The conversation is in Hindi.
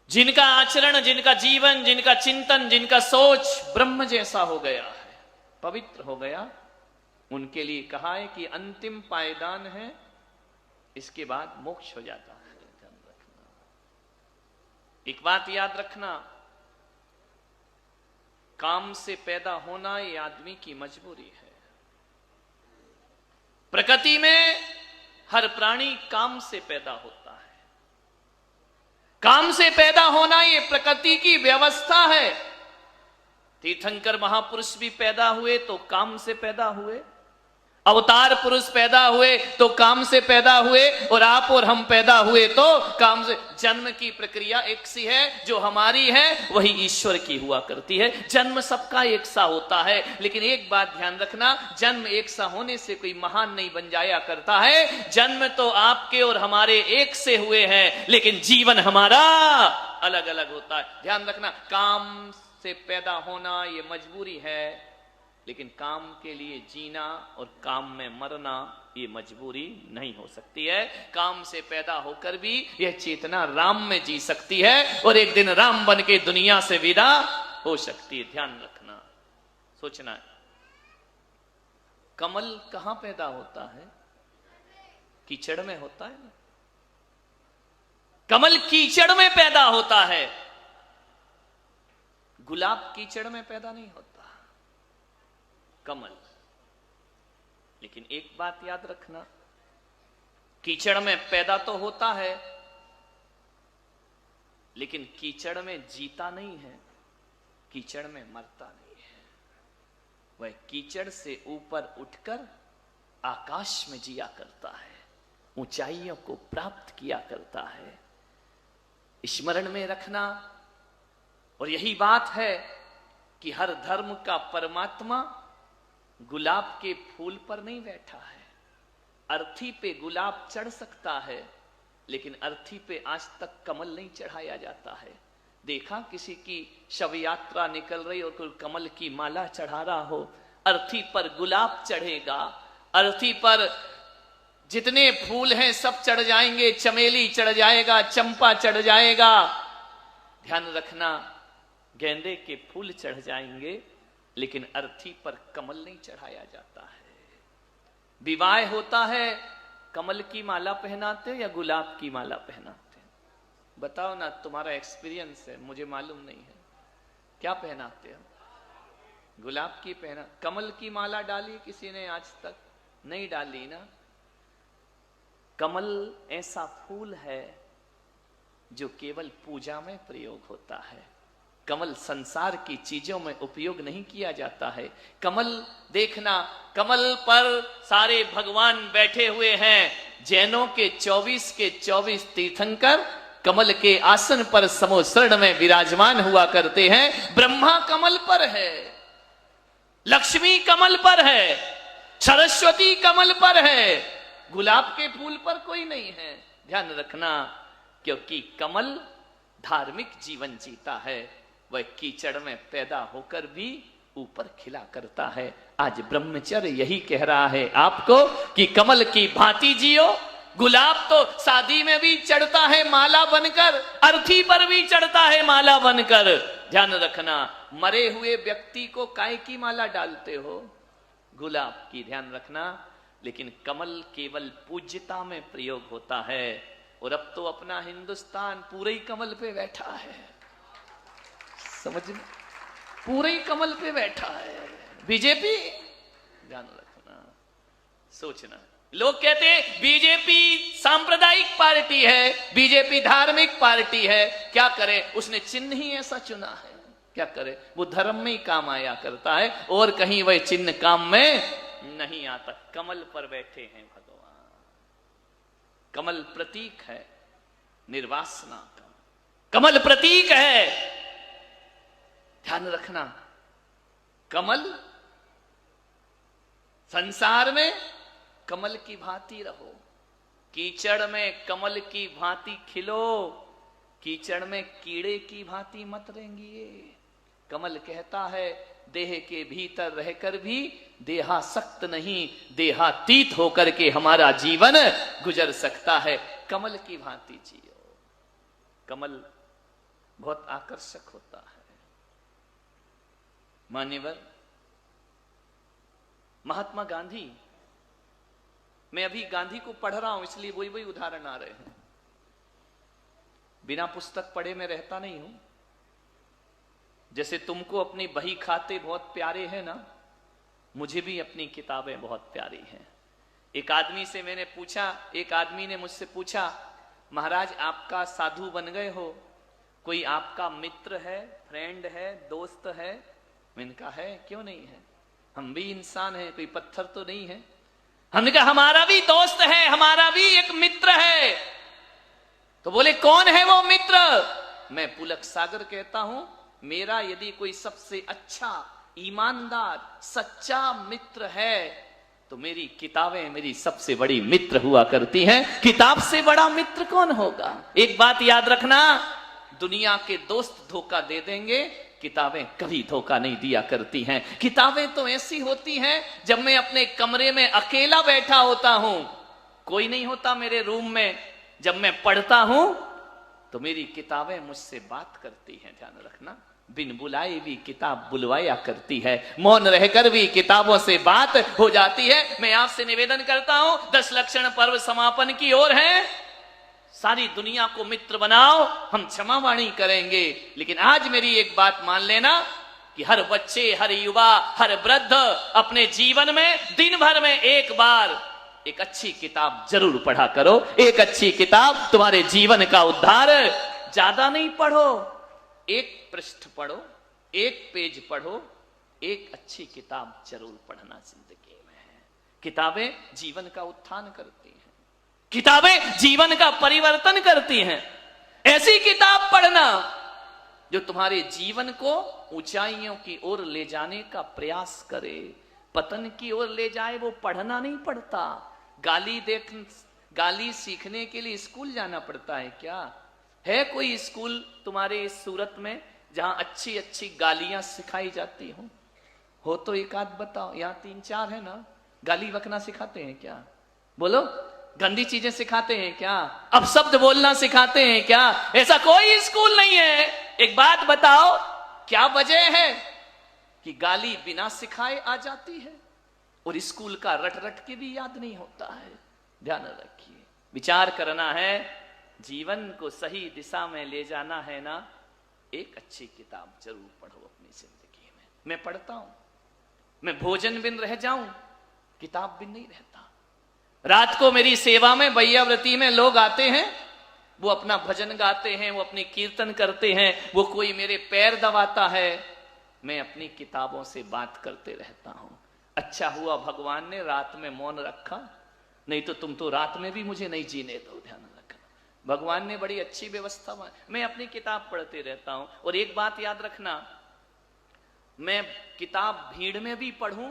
जिनका आचरण, जिनका जीवन, जिनका चिंतन, जिनका सोच ब्रह्म जैसा हो गया है, पवित्र हो गया, उनके लिए कहा है कि अंतिम पायदान है, इसके बाद मोक्ष हो जाता है। ध्यान रखना, एक बात याद रखना, काम से पैदा होना ये आदमी की मजबूरी है। प्रकृति में हर प्राणी काम से पैदा होता है। काम से पैदा होना ये प्रकृति की व्यवस्था है। तीर्थंकर महापुरुष भी पैदा हुए तो काम से पैदा हुए, अवतार पुरुष पैदा हुए तो काम से पैदा हुए, और आप और हम पैदा हुए तो काम से। जन्म की प्रक्रिया एक सी है, जो हमारी है वही ईश्वर की हुआ करती है। जन्म सबका एक सा होता है, लेकिन एक बात ध्यान रखना, जन्म एक सा होने से कोई महान नहीं बन जाया करता है। जन्म तो आपके और हमारे एक से हुए हैं, लेकिन जीवन हमारा अलग अलग होता है। ध्यान रखना, काम से पैदा होना ये मजबूरी है, लेकिन काम के लिए जीना और काम में मरना ये मजबूरी नहीं हो सकती है। काम से पैदा होकर भी यह चेतना राम में जी सकती है, और एक दिन राम बन के दुनिया से विदा हो सकती है। ध्यान रखना, सोचना है, कमल कहां पैदा होता है? कीचड़ में होता है ना। कमल कीचड़ में पैदा होता है, गुलाब कीचड़ में पैदा नहीं होता, कमल। लेकिन एक बात याद रखना, कीचड़ में पैदा तो होता है, लेकिन कीचड़ में जीता नहीं है, कीचड़ में मरता नहीं है। वह कीचड़ से ऊपर उठकर आकाश में जिया करता है, ऊंचाइयों को प्राप्त किया करता है। स्मरण में रखना, और यही बात है कि हर धर्म का परमात्मा गुलाब के फूल पर नहीं बैठा है। अर्थी पे गुलाब चढ़ सकता है, लेकिन अर्थी पे आज तक कमल नहीं चढ़ाया जाता है। देखा किसी की शव यात्रा निकल रही और कोई कमल की माला चढ़ा रहा हो? अर्थी पर गुलाब चढ़ेगा, अर्थी पर जितने फूल हैं सब चढ़ जाएंगे, चमेली चढ़ जाएगा, चंपा चढ़ जाएगा। ध्यान रखना, गेंदे के फूल चढ़ जाएंगे, लेकिन अर्थी पर कमल नहीं चढ़ाया जाता है। विवाह होता है, कमल की माला पहनाते या गुलाब की माला पहनाते? बताओ ना, तुम्हारा एक्सपीरियंस है, मुझे मालूम नहीं है। क्या पहनाते हो? गुलाब की पहना। कमल की माला डाली किसी ने आज तक? नहीं डाली ना। कमल ऐसा फूल है जो केवल पूजा में प्रयोग होता है। कमल संसार की चीजों में उपयोग नहीं किया जाता है। कमल देखना, कमल पर सारे भगवान बैठे हुए हैं। जैनों के 24 के 24 तीर्थंकर कमल के आसन पर समोसरण में विराजमान हुआ करते हैं। ब्रह्मा कमल पर है, लक्ष्मी कमल पर है, सरस्वती कमल पर है, गुलाब के फूल पर कोई नहीं है। ध्यान रखना, क्योंकि कमल धार्मिक जीवन जीता है, वह कीचड़ में पैदा होकर भी ऊपर खिला करता है। आज ब्रह्मचर्य यही कह रहा है आपको कि कमल की भांति जियो। गुलाब तो शादी में भी चढ़ता है माला बनकर, अर्थी पर भी चढ़ता है माला बनकर। ध्यान रखना, मरे हुए व्यक्ति को काय की माला डालते हो? गुलाब की। ध्यान रखना, लेकिन कमल केवल पूज्यता में प्रयोग होता है। और अब तो अपना हिंदुस्तान पूरे ही कमल पे बैठा है, समझ में? पूरे ही कमल पे बैठा है बीजेपी। ध्यान रखना, सोचना। लोग कहते हैं बीजेपी सांप्रदायिक पार्टी है, बीजेपी धार्मिक पार्टी है। क्या करे, उसने चिन्ह ही ऐसा चुना है। क्या करे, वो धर्म में ही काम आया करता है, और कहीं वह चिन्ह काम में नहीं आता। कमल पर बैठे हैं भगवान। कमल प्रतीक है निर्वासना का, कमल प्रतीक है। ध्यान रखना, कमल संसार में कमल की भांति रहो, कीचड़ में कमल की भांति खिलो, कीचड़ में कीड़े की भांति मत रेंगिए। कमल कहता है देह के भीतर रहकर भी देहासक्त नहीं, देहातीत होकर के हमारा जीवन गुजर सकता है। कमल की भांति जियो। कमल बहुत आकर्षक होता है। मान्यवर महात्मा गांधी, मैं अभी गांधी को पढ़ रहा हूं इसलिए वही वही उदाहरण आ रहे हैं। बिना पुस्तक पढ़े मैं रहता नहीं हूं। जैसे तुमको अपनी बही खाते बहुत प्यारे हैं ना, मुझे भी अपनी किताबें बहुत प्यारी हैं। एक आदमी से मैंने पूछा, एक आदमी ने मुझसे पूछा, महाराज आपका साधु बन गए हो, कोई आपका मित्र है, फ्रेंड है, दोस्त है? मैंने कहा है, क्यों नहीं है, हम भी इंसान हैं, कोई पत्थर तो नहीं है। हमने कहा हमारा भी दोस्त है, हमारा भी एक मित्र है। तो बोले कौन है वो मित्र? मैं पुलक सागर कहता हूं, मेरा यदि कोई सबसे अच्छा, ईमानदार, सच्चा मित्र है तो मेरी किताबें मेरी सबसे बड़ी मित्र हुआ करती हैं। किताब से बड़ा मित्र कौन होगा? एक बात याद रखना, दुनिया के दोस्त धोखा दे देंगे, किताबें कभी धोखा नहीं दिया करती हैं। किताबें तो ऐसी होती हैं, जब मैं अपने कमरे में अकेला बैठा होता हूं, कोई नहीं होता मेरे रूम में, जब मैं पढ़ता हूं तो मेरी किताबें मुझसे बात करती हैं। ध्यान रखना, बिन बुलाए भी किताब बुलवाया करती है, मौन रहकर भी किताबों से बात हो जाती है। मैं आपसे निवेदन करता हूं, 10 लक्षण पर्व समापन की ओर है, सारी दुनिया को मित्र बनाओ, हम क्षमावाणी करेंगे। लेकिन आज मेरी एक बात मान लेना कि हर बच्चे, हर युवा, हर वृद्ध अपने जीवन में दिन भर में एक बार एक अच्छी किताब जरूर पढ़ा करो। एक अच्छी किताब तुम्हारे जीवन का उद्धार। ज्यादा नहीं पढ़ो, एक पृष्ठ पढ़ो, एक पेज पढ़ो, एक अच्छी किताब जरूर पढ़ना जिंदगी में है। किताबें जीवन का उत्थान करती हैं, किताबें जीवन का परिवर्तन करती हैं। ऐसी किताब पढ़ना जो तुम्हारे जीवन को ऊंचाइयों की ओर ले जाने का प्रयास करे, पतन की ओर ले जाए। वो पढ़ना नहीं पड़ता। गाली सीखने के लिए स्कूल जाना पड़ता है क्या? है कोई स्कूल तुम्हारे इस सूरत में जहां अच्छी अच्छी गालियां सिखाई जाती हो तो एक आध बताओ। यहां 3-4 है ना। गाली बकना सिखाते हैं क्या? बोलो, गंदी चीजें सिखाते हैं क्या? अब शब्द बोलना सिखाते हैं क्या? ऐसा कोई स्कूल नहीं है। एक बात बताओ, क्या वजह है कि गाली बिना सिखाए आ जाती है और स्कूल का रट रट के भी याद नहीं होता है? ध्यान रखिए, विचार करना है, जीवन को सही दिशा में ले जाना है ना, एक अच्छी किताब जरूर पढ़ो अपनी जिंदगी में। मैं पढ़ता हूं, मैं भोजन बिन रह जाऊं, किताब बिन नहीं रहता। रात को मेरी सेवा में बैयाव्रती में लोग आते हैं, वो अपना भजन गाते हैं, वो अपनी कीर्तन करते हैं, वो कोई मेरे पैर दबाता है, मैं अपनी किताबों से बात करते रहता हूं। अच्छा हुआ भगवान ने रात में मौन रखा, नहीं तो तुम तो रात में भी मुझे नहीं जीने दो। ध्यान रखना, भगवान ने बड़ी अच्छी व्यवस्था। मैं अपनी किताब पढ़ते रहता हूं। और एक बात याद रखना, मैं किताब भीड़ में भी पढ़ूं